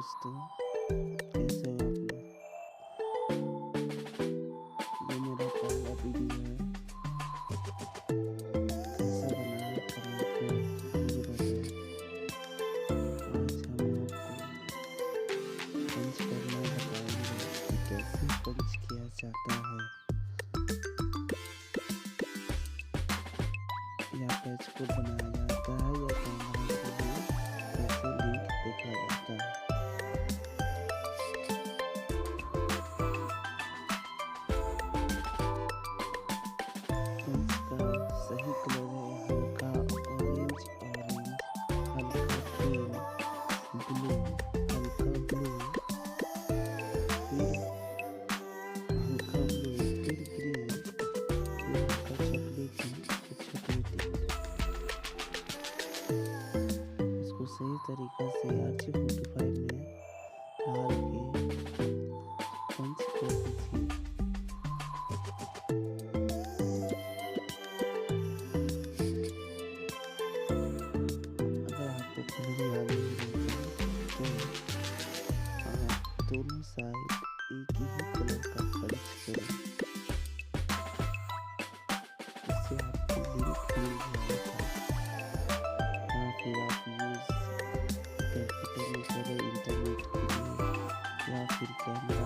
दोस्तों, कैसे हो आप लोग? ये मेरा पहला वीडियो है। कैसा बना है कमेंट में ज़रूर बताएं। आज हम आपको पंच करना बताएंगे कि कैसे पंच किया जाता है या पैच को बनाया जाता है या कैमरा के लिए कैसे लिंक देखा जाता है। पंच का सही कलर है हल्का ऑरेंज, हल्का ग्रीन, ब्लू, हल्का ब्लू, फिर हल्का ब्लू, फिर ग्रीन, फिर हल्का चॉकलेटी, फिर चॉकलेटी। इसको सही तरीका से RG45 में डाल के पंच कर दीजिए। अगर आपको कलर याद नहीं रहता तो आप दोनों साइड एक ही कलर का पंच करें, इससे आपको लिंक मिल जाएगा। या फिर आप यूज़ कंप्यूटर में करें इंटरनेट के लिए या फिर कैमरा